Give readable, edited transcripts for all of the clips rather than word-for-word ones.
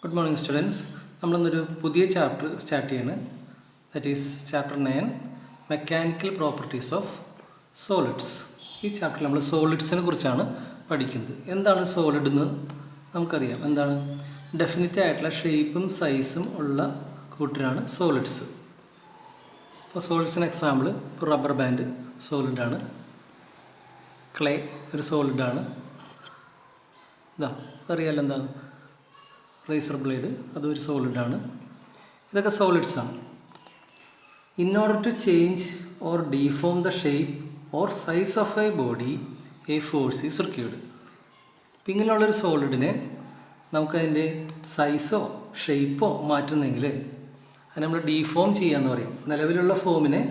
Good morning, students. നമ്മൾ ഇന്നൊരു പുതിയ ചാപ്റ്റർ സ്റ്റാർട്ട് ചെയ്യാണ്. That is chapter 9 mechanical properties of solids. ഈ ചാപ്റ്ററിൽ നമ്മൾ സോളിഡ്സിനെ കുറിച്ചാണ് പഠിക്കുന്നത്. എന്താണ് സോളിഡ് എന്ന് നമുക്കറിയാം. എന്താണ്? ഡെഫിനിറ്റ് ആയിട്ടുള്ള ഷേപ്പും സൈസും ഉള്ള കൂട്ടരാണ് സോളിഡ്സ്. അപ്പോൾ സോളിഡ്സിന് എക്സാമ്പിൾ ഇപ്പോൾ റബ്ബർ ബാൻഡ് സോളിഡാണ്, ക്ലേ ഒരു സോളിഡാണ്. അതറിയാമല്ലോ എന്താണ്? റേസർ ബ്ലേഡ് അതൊരു സോളിഡാണ്. ഇതൊക്കെ സോളിഡ്സാണ്. In order to change or deform the shape or size of a body a force is required. ഇപ്പം ഇങ്ങനെയുള്ളൊരു സോളിഡിനെ നമുക്കതിൻ്റെ സൈസോ ഷേപ്പോ മാറ്റുന്നെങ്കിൽ അത് നമ്മൾ ഡീഫോം ചെയ്യാമെന്ന് പറയും. നിലവിലുള്ള ഫോമിനെ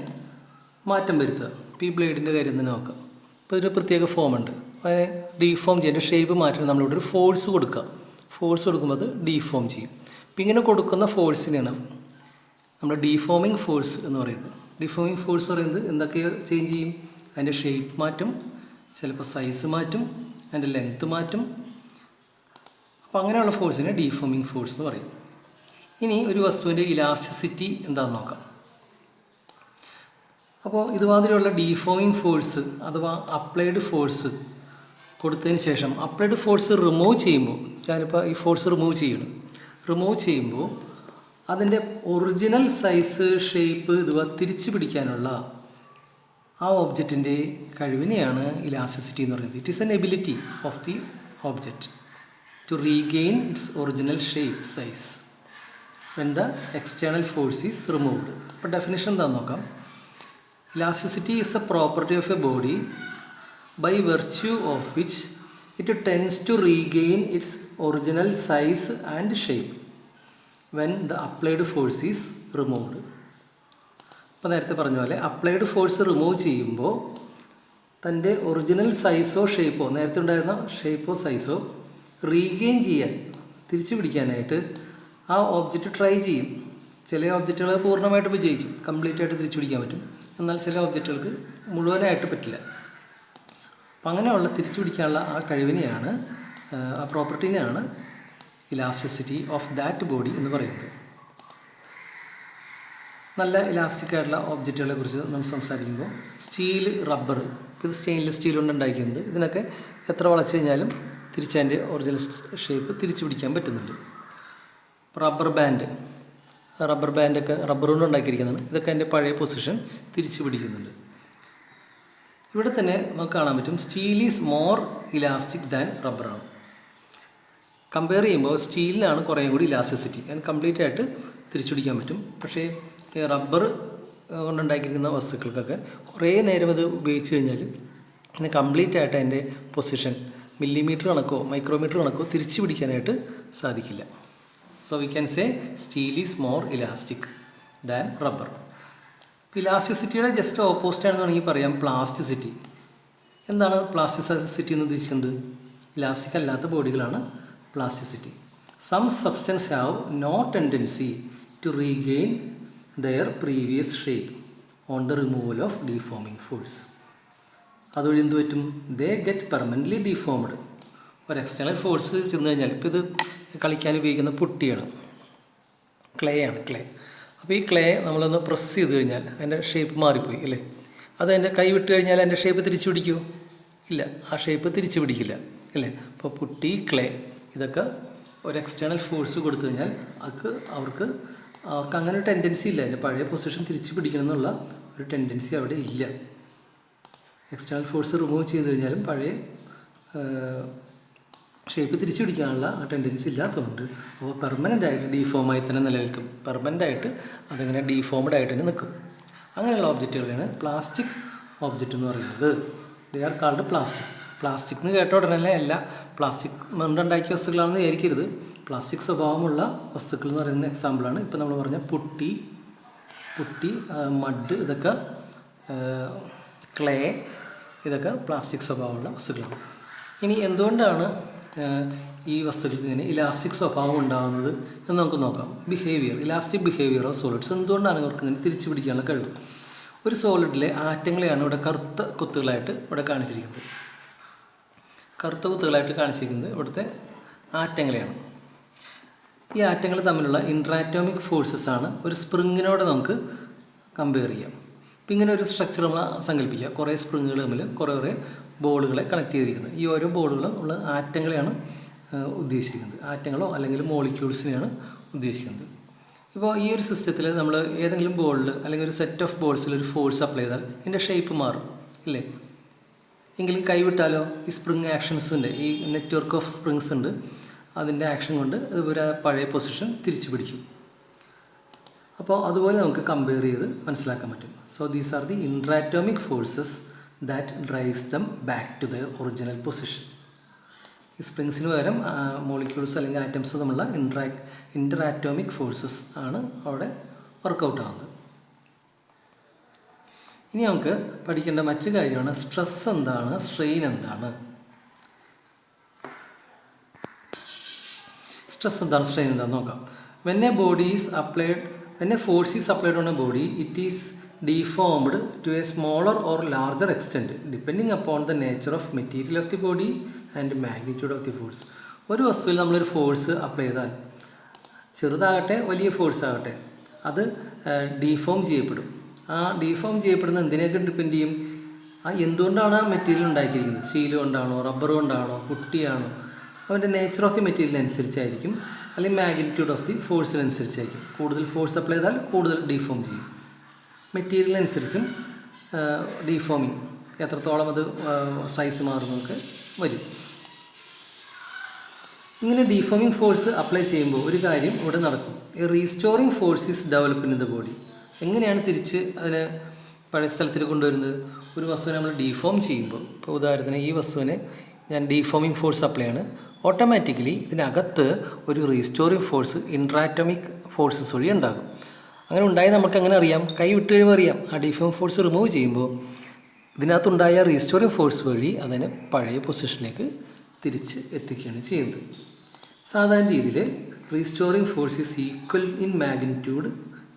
മാറ്റം വരുത്തുക. ഇപ്പോൾ ഈ ബ്ലേഡിൻ്റെ കാര്യം തന്നെ നോക്കാം. ഇപ്പോൾ ഒരു പ്രത്യേക ഫോമുണ്ട്, അതിനെ ഡീഫോം ചെയ്യാൻ ഷേപ്പ് മാറ്റാൻ നമ്മളിവിടെ ഒരു ഫോഴ്സ് കൊടുക്കുക. ഫോഴ്സ് കൊടുക്കുമ്പോൾ അത് ഡീഫോം ചെയ്യും. അപ്പം ഇങ്ങനെ കൊടുക്കുന്ന ഫോഴ്സിനെയാണ് നമ്മൾ ഡീഫോമിങ് ഫോഴ്സ് എന്ന് പറയുന്നത്. ഡീഫോമിങ് ഫോഴ്സ് പറയുന്നത് എന്തൊക്കെ ചേഞ്ച് ചെയ്യും? അതിൻ്റെ ഷേപ്പ് മാറ്റും, ചിലപ്പോൾ സൈസ് മാറ്റും, അതിൻ്റെ ലെങ്ത്ത് മാറ്റും. അപ്പോൾ അങ്ങനെയുള്ള ഫോഴ്സിനെ ഡീഫോമിങ് ഫോഴ്സ് എന്ന് പറയും. ഇനി ഒരു വസ്തുവിൻ്റെ ഇലാസ്റ്റിസിറ്റി എന്താണെന്ന് നോക്കാം. അപ്പോൾ ഇതുമാതിരിയുള്ള ഡീഫോമിങ് ഫോഴ്സ് അഥവാ അപ്ലൈഡ് ഫോഴ്സ് കൊടുത്തതിന് ശേഷം അപ്ലൈഡ് ഫോഴ്സ് റിമൂവ് ചെയ്യുമ്പോൾ, ഞാനിപ്പോൾ ഈ ഫോഴ്സ് റിമൂവ് ചെയ്യുമ്പോൾ അതിൻ്റെ ഒറിജിനൽ സൈസ് ഷേപ്പ് ഇതുവ തിരിച്ചു പിടിക്കാനുള്ള ആ ഓബ്ജക്റ്റിൻ്റെ കഴിവിനെയാണ് ഇലാസ്റ്റിസിറ്റി എന്ന് പറയുന്നത്. It is an ability of the object to regain its original shape size when the external force is removed. ഇപ്പോൾ ഡെഫിനേഷൻ എന്താണെന്ന് നോക്കാം. Elasticity is a property of a body by virtue of which it tends to regain its original size and shape when the applied force is removed. അപ്പോൾ നേരത്തെ പറഞ്ഞ പോലെ applied force remove ചെയ്യുമ്പോൾ തൻ്റെ original സൈസോ ഷേപ്പോ, നേരത്തെ ഉണ്ടായിരുന്ന ഷേപ്പോ സൈസോ റീഗെയിൻ ചെയ്യാൻ, തിരിച്ചു പിടിക്കാനായിട്ട് ആ ഓബ്ജക്റ്റ് ട്രൈ ചെയ്യും. ചില ഓബ്ജക്റ്റുകൾ പൂർണ്ണമായിട്ട് വിജയിക്കും, കംപ്ലീറ്റ് ആയിട്ട് തിരിച്ചു പിടിക്കാൻ പറ്റും. എന്നാൽ ചില ഒബ്ജക്റ്റുകൾക്ക് മുഴുവനായിട്ട് പറ്റില്ല. അപ്പം അങ്ങനെയുള്ള തിരിച്ചു പിടിക്കാനുള്ള ആ കഴിവിനെയാണ്, ആ പ്രോപ്പർട്ടീനെയാണ് ഇലാസ്റ്റിസിറ്റി ഓഫ് ദാറ്റ് ബോഡി എന്ന് പറയുന്നത്. നല്ല ഇലാസ്റ്റിക് ആയിട്ടുള്ള ഒബ്ജക്റ്റുകളെ കുറിച്ച് നമ്മൾ സംസാരിക്കുമ്പോൾ സ്റ്റീൽ, റബ്ബർ, ഇത് സ്റ്റെയിൻലെസ് സ്റ്റീൽ കൊണ്ട് ഉണ്ടാക്കിയത്. ഇതിനൊക്കെ എത്ര വളച്ചു കഴിഞ്ഞാലും തിരിച്ചതിൻ്റെ ഒറിജിനൽ ഷേപ്പ് തിരിച്ചു പിടിക്കാൻ പറ്റുന്നുണ്ട്. റബ്ബർ ബാൻഡൊക്കെ റബ്ബർ കൊണ്ട് ഉണ്ടാക്കിയിരിക്കുന്നതാണ്. ഇതൊക്കെ അതിൻ്റെ പഴയ പൊസിഷൻ തിരിച്ചു പിടിക്കുന്നുണ്ട്. ഇവിടെ തന്നെ നമുക്ക് കാണാൻ പറ്റും steel is more elastic than റബ്ബറാണ്. കമ്പയർ ചെയ്യുമ്പോൾ സ്റ്റീലിനാണ് കുറേ കൂടി ഇലാസ്റ്റിസിറ്റി, അതിന് കംപ്ലീറ്റ് ആയിട്ട് തിരിച്ചു പിടിക്കാൻ പറ്റും. പക്ഷേ റബ്ബർ കൊണ്ടുണ്ടാക്കിയിരിക്കുന്ന വസ്തുക്കൾക്കൊക്കെ കുറേ നേരം അത് ഉപയോഗിച്ച് കഴിഞ്ഞാൽ അതിന് കംപ്ലീറ്റ് ആയിട്ട് അതിൻ്റെ പൊസിഷൻ മില്ലിമീറ്റർ കണക്കോ മൈക്രോമീറ്റർ കണക്കോ തിരിച്ചു പിടിക്കാനായിട്ട് സാധിക്കില്ല. So we can say steel is more elastic than rubber. ഇലാസ്റ്റിസിറ്റിയുടെ ജസ്റ്റ് ഓപ്പോസിറ്റ് ആണെന്ന് വേണമെങ്കിൽ പറയാം പ്ലാസ്റ്റിസിറ്റി. എന്താണ് പ്ലാസ്റ്റിസിറ്റി എന്ന് ഉദ്ദേശിക്കുന്നത്? ഇലാസ്റ്റിക് അല്ലാത്ത ബോഡികളാണ് plasticity. Some substance have no tendency to regain their previous shape on the removal of deforming force. അതുവഴി എന്ത് പറ്റും? They get permanently deformed. ഒരു എക്സ്റ്റേണൽ ഫോഴ്സ് ചെന്ന് കഴിഞ്ഞാൽ, ഇപ്പോൾ ഇത് കളിക്കാൻ ഉപയോഗിക്കുന്ന പുട്ടിയാണ്, ക്ലേ. അപ്പോൾ ഈ ക്ലേ നമ്മളൊന്ന് പ്രസ് ചെയ്ത് കഴിഞ്ഞാൽ അതിൻ്റെ ഷേപ്പ് മാറിപ്പോയി അല്ലേ? അത് അതിൻ്റെ കൈ വിട്ട് കഴിഞ്ഞാൽ അതിൻ്റെ ഷേപ്പ് തിരിച്ചു പിടിക്കുമോ? ഇല്ല, ആ ഷേപ്പ് തിരിച്ചു പിടിക്കില്ല അല്ലേ? അപ്പോൾ പുട്ടി, ക്ലേ ഇതൊക്കെ ഒരു എക്സ്റ്റേണൽ ഫോഴ്സ് കൊടുത്തു കഴിഞ്ഞാൽ അവർക്ക് അങ്ങനെ ഒരു ടെൻഡൻസി ഇല്ല. അതിൻ്റെ പഴയ പൊസിഷൻ തിരിച്ചു പിടിക്കണം എന്നുള്ള ഒരു ടെൻഡൻസി അവിടെ ഇല്ല. എക്സ്റ്റേണൽ ഫോഴ്സ് റിമൂവ് ചെയ്ത് കഴിഞ്ഞാലും പഴയ ഷേപ്പ് തിരിച്ചു പിടിക്കാനുള്ള ആ ടെൻഡൻസി ഇല്ലാത്തതുകൊണ്ട് അപ്പോൾ പെർമനൻ്റ് ആയിട്ട് ഡീഫോമായി തന്നെ നിലനിൽക്കും. പെർമനൻ്റ് ആയിട്ട് അതങ്ങനെ ഡീഫോംഡ് ആയിട്ട് തന്നെ നിൽക്കും. അങ്ങനെയുള്ള ഒബ്ജക്റ്റുകളാണ് പ്ലാസ്റ്റിക് ഒബ്ജക്റ്റ് എന്ന് പറയുന്നത്. ദേ ആർ കാൾഡ് പ്ലാസ്റ്റിക് എന്ന് കേട്ട ഉടനെ അല്ല പ്ലാസ്റ്റിക് കൊണ്ടുണ്ടാക്കിയ വസ്തുക്കളാണെന്ന് വിചാരിക്കരുത്. പ്ലാസ്റ്റിക് സ്വഭാവമുള്ള വസ്തുക്കൾ എന്ന് പറയുന്ന എക്സാമ്പിളാണ് ഇപ്പോൾ നമ്മൾ പറഞ്ഞ പുട്ടി, മഡ്, ഇതൊക്കെ ക്ലേ, ഇതൊക്കെ പ്ലാസ്റ്റിക് സ്വഭാവമുള്ള വസ്തുക്കളാണ്. ഇനി എന്തുകൊണ്ടാണ് ഈ വസ്തുക്കൾക്ക് ഇങ്ങനെ ഇലാസ്റ്റിക് സ്വഭാവം ഉണ്ടാകുന്നത് എന്ന് നമുക്ക് നോക്കാം. Elastic behaviour of solids. എന്തുകൊണ്ടാണ് ഇവർക്ക് ഇങ്ങനെ തിരിച്ചു പിടിക്കാനുള്ള കഴിവ്? ഒരു സോളിഡിലെ ആറ്റങ്ങളെയാണ് ഇവിടെ കറുത്ത കുത്തുകളായിട്ട് ഇവിടെ കാണിച്ചിരിക്കുന്നത്. ഇവിടുത്തെ ആറ്റങ്ങളെയാണ്. ഈ ആറ്റങ്ങൾ തമ്മിലുള്ള ഇൻട്രാറ്റോമിക് ഫോഴ്സസ് ആണ് ഒരു സ്പ്രിങ്ങിനോട് നമുക്ക് കമ്പയർ ചെയ്യാം. ഇപ്പം ഇങ്ങനെ ഒരു സ്ട്രക്ചർ നമ്മൾ സങ്കല്പിക്കുക. കുറേ സ്പ്രിങ്ങുകൾ തമ്മിൽ കുറേ ബോളുകളെ കണക്ട് ചെയ്തിരിക്കുന്നത്. ഈ ഓരോ ബോളുകളും ഉള്ള ആറ്റങ്ങളെയാണ് ഉദ്ദേശിക്കുന്നത്. ആറ്റങ്ങളോ അല്ലെങ്കിൽ മോളിക്യൂൾസിനെയാണ് ഉദ്ദേശിക്കുന്നത്. ഇപ്പോൾ ഈ ഒരു സിസ്റ്റത്തിൽ നമ്മൾ ഏതെങ്കിലും ബോളിൽ അല്ലെങ്കിൽ ഒരു സെറ്റ് ഓഫ് ബോൾസിൽ ഒരു ഫോഴ്സ് അപ്ലൈ ചെയ്താൽ ഇതിൻ്റെ ഷേപ്പ് മാറും ഇല്ലേ? എങ്കിലും കൈവിട്ടാലോ ഈ സ്പ്രിങ് ആക്ഷൻസിൻ്റെ ഈ നെറ്റ്വർക്ക് ഓഫ് സ്പ്രിങ്സ് ഉണ്ട്, അതിൻ്റെ ആക്ഷൻ കൊണ്ട് ഇതുപോലെ പഴയ പൊസിഷൻ തിരിച്ചു പിടിക്കും. അപ്പോൾ അതുപോലെ നമുക്ക് കമ്പയർ ചെയ്ത് മനസ്സിലാക്കാൻ പറ്റും. So these are the interatomic forces that drives them back to their original position. ഈ സ്പ്രിങ്സിന് പകരം മോളിക്യൂൾസ് അല്ലെങ്കിൽ ആറ്റംസ് തമ്മിലുള്ള ഇൻ്ററാറ്റോമിക് ഫോഴ്സസ് ആണ് അവിടെ വർക്കൗട്ട് ആവുന്നത്. ഇനി നമുക്ക് പഠിക്കേണ്ട മറ്റു കാര്യമാണ് സ്ട്രെസ് എന്താണ്, സ്ട്രെയിൻ എന്താണ്. സ്ട്രെസ് എന്താണ്, സ്ട്രെയിൻ എന്താണെന്ന് നോക്കാം. When a force is applied on a body, it is deformed to a smaller or larger extent depending upon the nature of material of the body and magnitude of the force. ഒരു വസ്തുവിൽ നമ്മളൊരു force apply ചെയ്താൽ ചെറുതാകട്ടെ വലിയ force ആകട്ടെ അത് deform ചെയ്യപ്പെടും. ആ deform ചെയ്യപ്പെടുന്ന എന്തിനെയൊക്കെ ഡിപ്പെൻഡ് ചെയ്യും? എന്തുകൊണ്ടാണ് ആ മെറ്റീരിയൽ ഉണ്ടാക്കിയിരിക്കുന്നത്? സ്റ്റീൽ കൊണ്ടാണോ, റബ്ബർ കൊണ്ടാണോ, പുട്ടിയാണോ? അവൻ്റെ നേച്ചർ ഓഫ് ദി മെറ്റീരിയലിനനുസരിച്ചായിരിക്കും, അല്ലെങ്കിൽ മാഗ്നിറ്റ്യൂഡ് ഓഫ് ദി ഫോഴ്സിനനുസരിച്ചായിരിക്കും. കൂടുതൽ ഫോഴ്സ് അപ്ലൈ ചെയ്താൽ കൂടുതൽ ഡീഫോം ചെയ്യും. മെറ്റീരിയലിനനുസരിച്ചും ഡീഫോമിങ് എത്രത്തോളം അത് സൈസ് മാറുന്നതൊക്കെ വരും. ഇങ്ങനെ ഡീഫോമിങ് ഫോഴ്സ് അപ്ലൈ ചെയ്യുമ്പോൾ ഒരു കാര്യം ഇവിടെ നടക്കും. A restoring force is develop in the body. എങ്ങനെയാണ് തിരിച്ച് അതിനെ പഴയ സ്ഥലത്തിൽ കൊണ്ടുവരുന്നത്? ഒരു വസ്തുവിനെ നമ്മൾ ഡീഫോം ചെയ്യുമ്പോൾ, ഇപ്പോൾ ഉദാഹരണത്തിന് ഈ വസ്തുവിനെ ഞാൻ ഡീഫോമിങ് ഫോഴ്സ് അപ്ലൈ ആണ്, ഓട്ടോമാറ്റിക്കലി ഇതിനകത്ത് ഒരു റീസ്റ്റോറിങ് ഫോഴ്സ് ഇൻട്രാറ്റോമിക് ഫോഴ്സസ് വഴി ഉണ്ടാകും. അങ്ങനെ ഉണ്ടായി നമുക്ക് എങ്ങനെ അറിയാം? കൈ വിട്ട് കഴിയുമ്പോൾ അറിയാം. ആ ഡീഫോമിങ് ഫോഴ്സ് റിമൂവ് ചെയ്യുമ്പോൾ ഇതിനകത്തുണ്ടായ റീസ്റ്റോറിങ് ഫോഴ്സ് വഴി അതിനെ പഴയ പൊസിഷനിലേക്ക് തിരിച്ച് എത്തിക്കുകയാണ് ചെയ്യുന്നത്. സാധാരണ രീതിയിൽ restoring force is equal in magnitude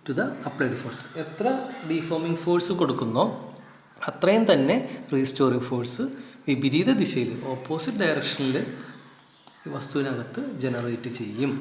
to the applied force. എത്ര ഡീഫോമിങ് ഫോഴ്സ് കൊടുക്കുന്നോ അത്രയും തന്നെ റീസ്റ്റോറിങ് ഫോഴ്സ് വിപരീത ദിശയിൽ ഓപ്പോസിറ്റ് ഡയറക്ഷനിൽ ഈ വസ്തുവിനകത്ത് ജനറേറ്റ് ചെയ്യും.